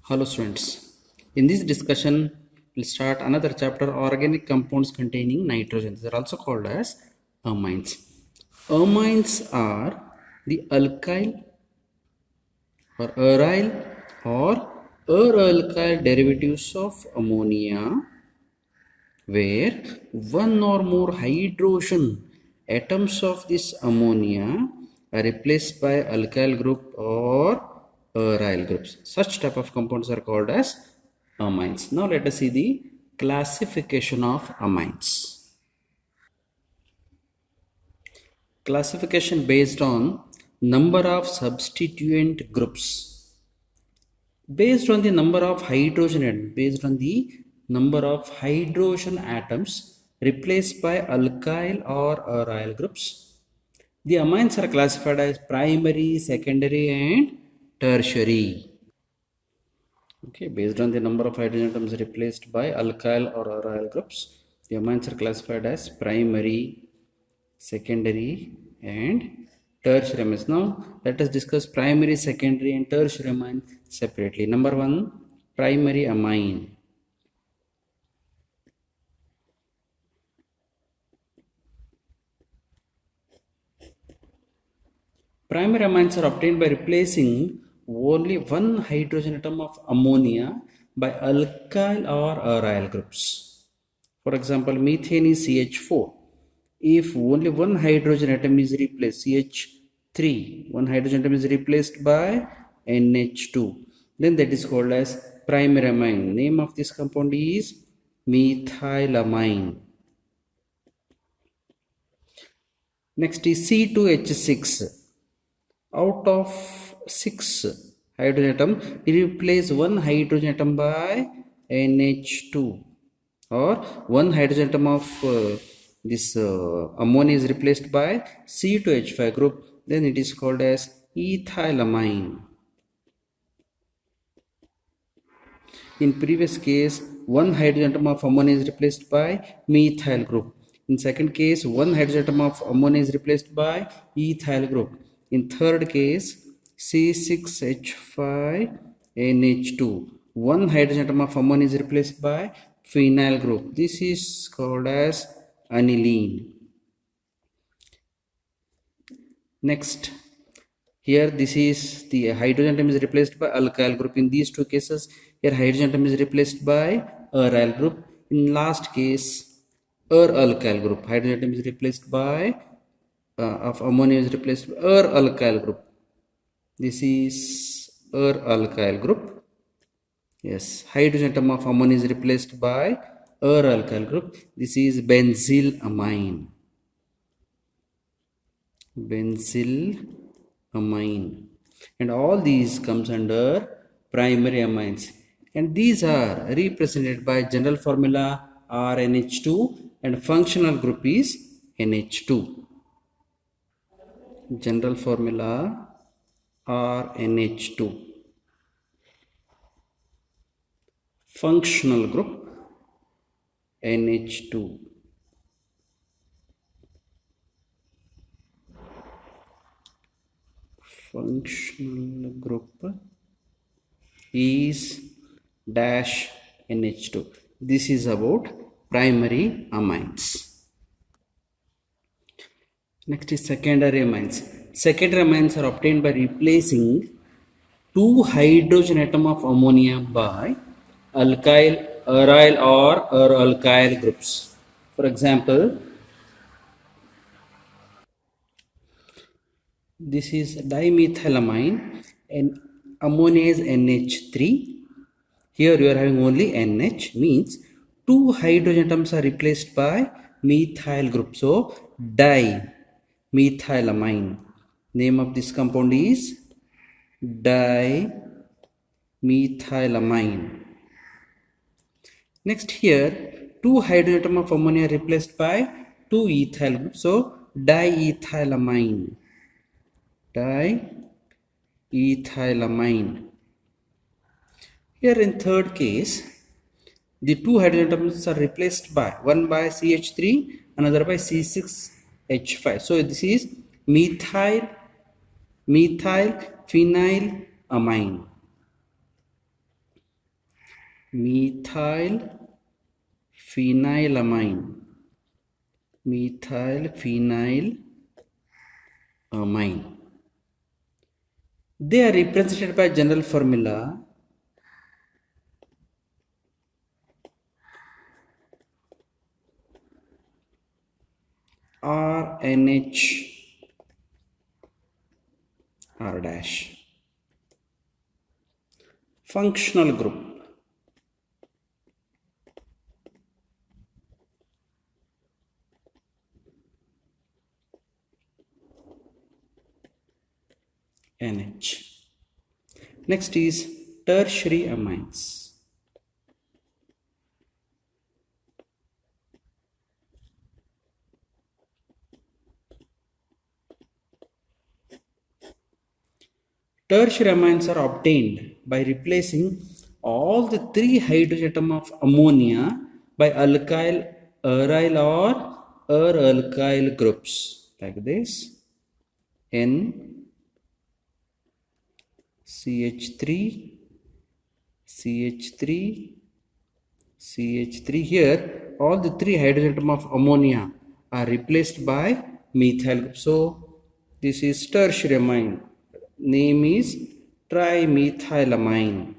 Hello students. In this discussion, we'll start another chapter organic compounds containing nitrogen. These are also called as amines. Amines are the alkyl or aryl or alkyl derivatives of ammonia where one or more hydrogen atoms of this ammonia are replaced by alkyl group or aryl groups. Such type of compounds are called as amines. Now let us see the classification of amines. Classification based on number of substituent groups. Based on the number of hydrogen atoms replaced by alkyl or aryl groups, the amines are classified as primary, secondary and tertiary. Okay, based on the number of hydrogen atoms replaced by alkyl or aryl groups, the amines are classified as primary, secondary and tertiary amines. Now let us discuss primary, secondary and tertiary amines separately. Number one, primary amine. Primary amines are obtained by replacing only one hydrogen atom of ammonia by alkyl or aryl groups. For example, methane is CH4. If only one hydrogen atom is replaced, CH3, one hydrogen atom is replaced by NH2, then that is called as primary amine. Name of this compound is methylamine. Next is C2H6. Out of 6 hydrogen atom, replace one hydrogen atom by NH2, or one hydrogen atom of this ammonia is replaced by C2H5 group, then it is called as ethylamine. In previous case, one hydrogen atom of ammonia is replaced by methyl group. In second case, one hydrogen atom of ammonia is replaced by ethyl group. In third case, C6H5NH2, one hydrogen atom of ammonia is replaced by phenyl group. This is called as aniline. Next, here this is the hydrogen atom is replaced by alkyl group. In these two cases, here hydrogen atom is replaced by aryl group. In last case, alkyl group, hydrogen atom is replaced by of ammonia is replaced by alkyl group. This is alkyl group. Yes, hydrogen atom of ammonia is replaced by alkyl group. This is benzylamine. And all these comes under primary amines, and these are represented by general formula RNH2 and functional group is NH2. General formula RNH2, functional group NH2. Functional group is dash NH2. This is about primary amines. Next is secondary amines. Secondary amines are obtained by replacing two hydrogen atom of ammonia by alkyl, aryl or alkyl groups. For example, this is dimethylamine and ammonia is NH3. Here you are having only NH, means two hydrogen atoms are replaced by methyl group. So dimethylamine. Name of this compound is dimethylamine. Next, here two hydrogen atom of ammonia are replaced by two ethyl groups. So diethylamine. Here in third case, the two hydrogen atoms are replaced by one by CH3, another by C6H5. So this is methyl phenylamine. methyl phenylamine. Methyl phenylamine. They are represented by general formula RNH R dash. Functional group NH. Next is tertiary amines. Tertiary amines are obtained by replacing all the three hydrogen atom of ammonia by alkyl, aryl or alkyl groups like this. N CH3 CH3 CH3. Here all the three hydrogen atom of ammonia are replaced by methyl group. So this is tertiary amine. Name is trimethylamine.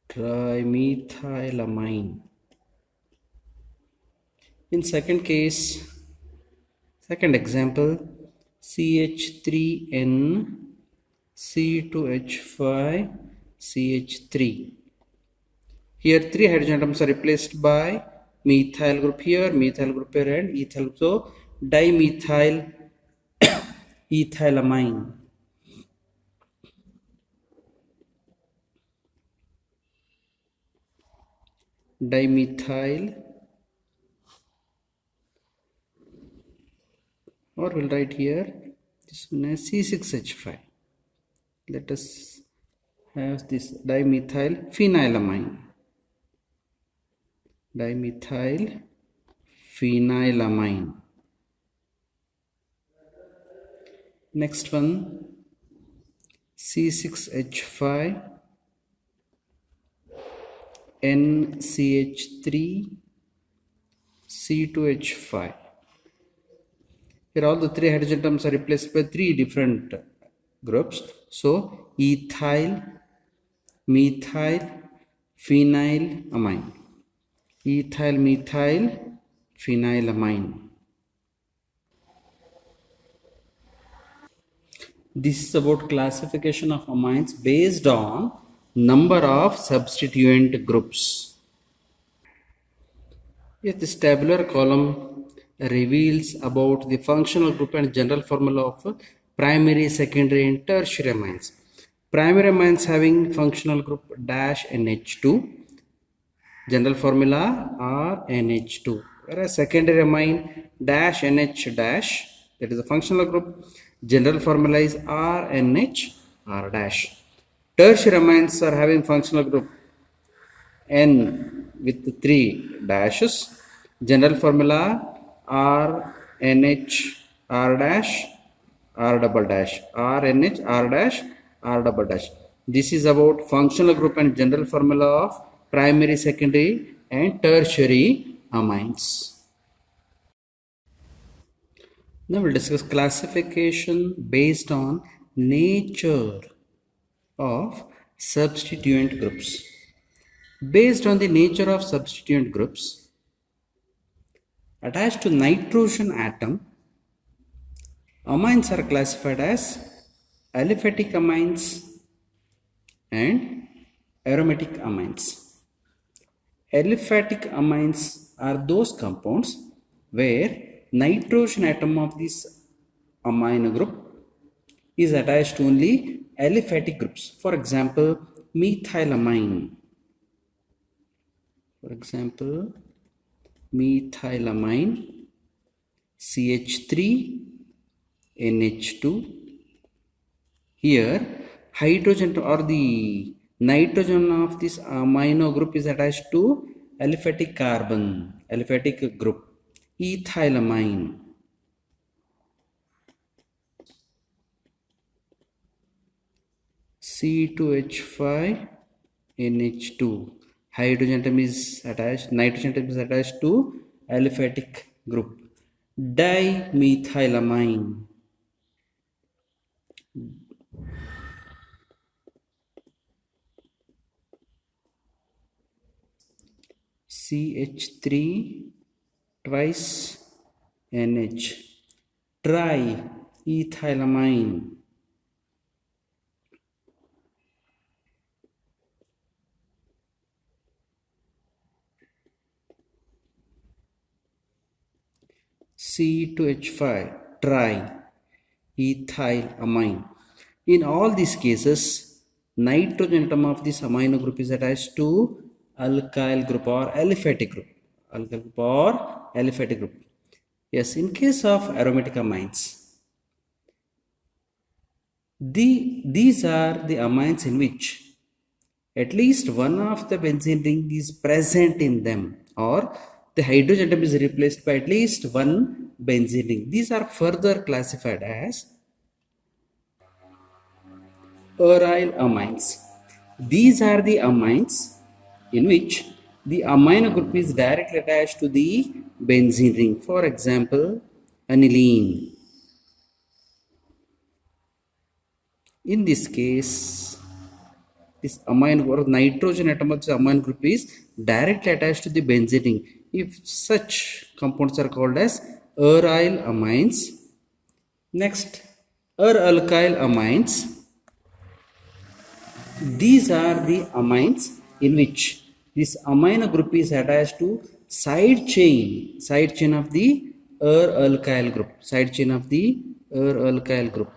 Trimethylamine. In second case, second example, CH3N C2H5 CH3. Here three hydrogen atoms are replaced by methyl group here, methyl group here, and ethyl group. So dimethyl ethylamine. Dimethyl, or we'll write here this one as C6H5. Let us have this dimethyl phenylamine. Dimethyl phenylamine. Next one C6H5 NCH3 C2H5. Here all the three hydrogen atoms are replaced by three different groups. So ethyl, methyl, phenylamine. Ethyl, methyl, phenylamine. This is about classification of amines based on number of substituent groups. Yes, this tabular column reveals about the functional group and general formula of primary, secondary and tertiary amines. Primary amines having functional group dash NH2, general formula RNH2, whereas secondary amine dash NH dash, that is a functional group, general formula is RNH R dash. Tertiary amines are having functional group N with three dashes, general formula RNH R dash R double dash, RNH R dash R double dash. This is about functional group and general formula of primary, secondary and tertiary amines. Now we'll discuss classification based on nature of substituent groups. Based on the nature of substituent groups, attached to nitrogen atom, amines are classified as aliphatic amines and aromatic amines. Aliphatic amines are those compounds where nitrogen atom of this amino group is attached to only aliphatic groups. For example, methylamine. For example, methylamine CH3 NH2. Here hydrogen or the nitrogen of this amino group is attached to aliphatic carbon, aliphatic group, ethylamine. C2H5 NH2. Hydrogen atom is attached, nitrogen atom is attached to aliphatic group. Dimethylamine. CH3 twice NH. Triethylamine. C2H5 triethylamine. In all these cases, nitrogen atom of this amino group is attached to alkyl group or aliphatic group. Alkyl group or aliphatic group. Yes, in case of aromatic amines, these are the amines in which at least one of the benzene ring is present in them, or the hydrogen atom is replaced by at least one benzene ring. These are further classified as aryl amines. These are the amines in which the amino group is directly attached to the benzene ring. For example, aniline. In this case, this amine or nitrogen atom of the amine group is directly attached to the benzene ring. If such compounds are called as aryl amines. Next, alkyl amines. These are the amines in which this amino group is attached to side chain of the alkyl group, side chain of the alkyl group.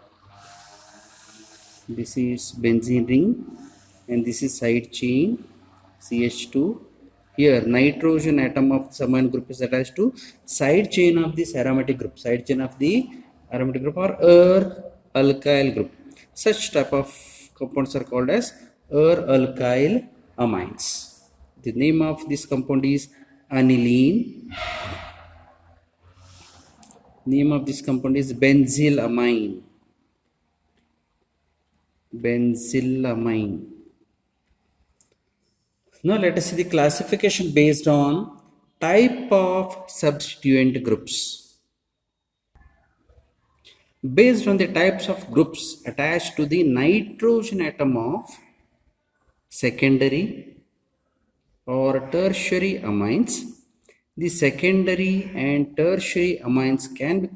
This is benzene ring and this is side chain CH2. Here nitrogen atom of the amino group is attached to side chain of this aromatic group, side chain of the aromatic group or alkyl group. Such type of compounds are called as alkyl amines. The name of this compound is aniline. Name of this compound is benzylamine. Benzylamine. Now let us see the classification based on type of substituent groups. Based on the types of groups attached to the nitrogen atom of secondary or tertiary amines, the secondary and tertiary amines can be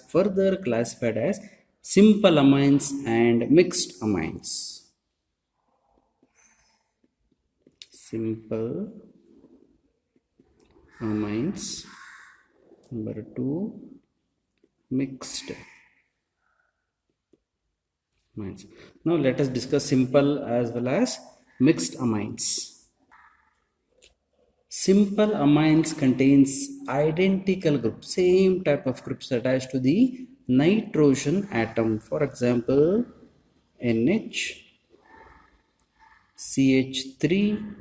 further classified as simple amines and mixed amines. Simple amines. Number 2, mixed amines. Now let us discuss simple as well as mixed amines. Simple amines contains identical group, same type of groups attached to the nitrogen atom. For example, NH, CH3,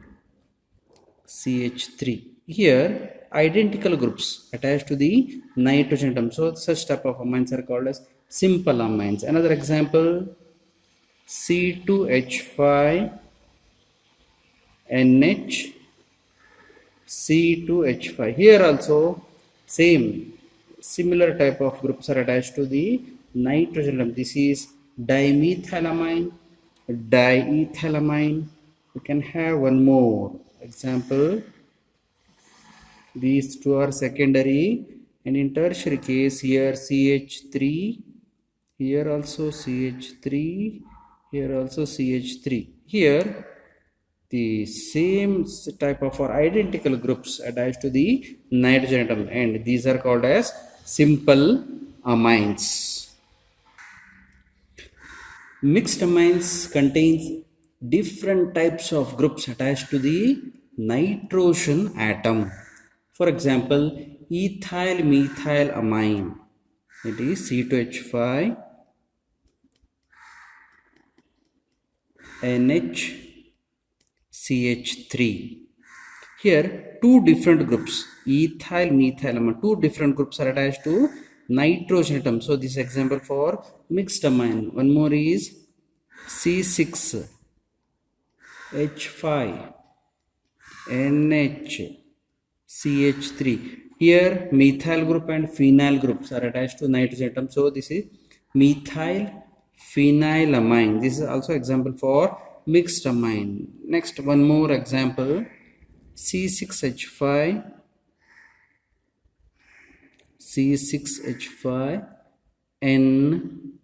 CH3. Here identical groups attached to the nitrogen atom. So such type of amines are called as simple amines. Another example, C2H5, NH, C2H5. Here also similar type of groups are attached to the nitrogen atom. This is dimethylamine, diethylamine. You can have one more example. These two are secondary, and in tertiary case here CH3, here also CH3, here also CH3. Here the same type of or identical groups attached to the nitrogen atom, and these are called as simple amines. Mixed amines contains different types of groups attached to the nitrogen atom. For example, ethyl methyl amine, it is C2H5, NH, CH3. Here two different groups, ethyl methyl amine, two different groups are attached to nitrogen atom. So this example for mixed amine. One more is C6, H5, NH, CH3. Here methyl group and phenyl groups are attached to nitrogen atom. So this is methyl phenylamine. This is also example for mixed amine. Next, one more example. C6H5, C6H5, N,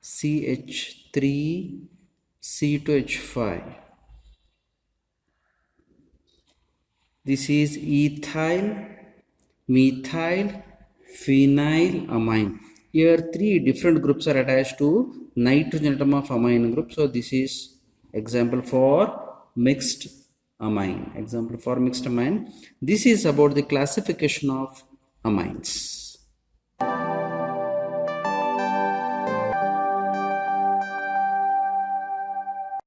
CH3, C2H5. This is ethyl methyl phenylamine. Here three different groups are attached to nitrogen atom of amine group. So this is example for mixed amine. Example for mixed amine. This is about the classification of amines.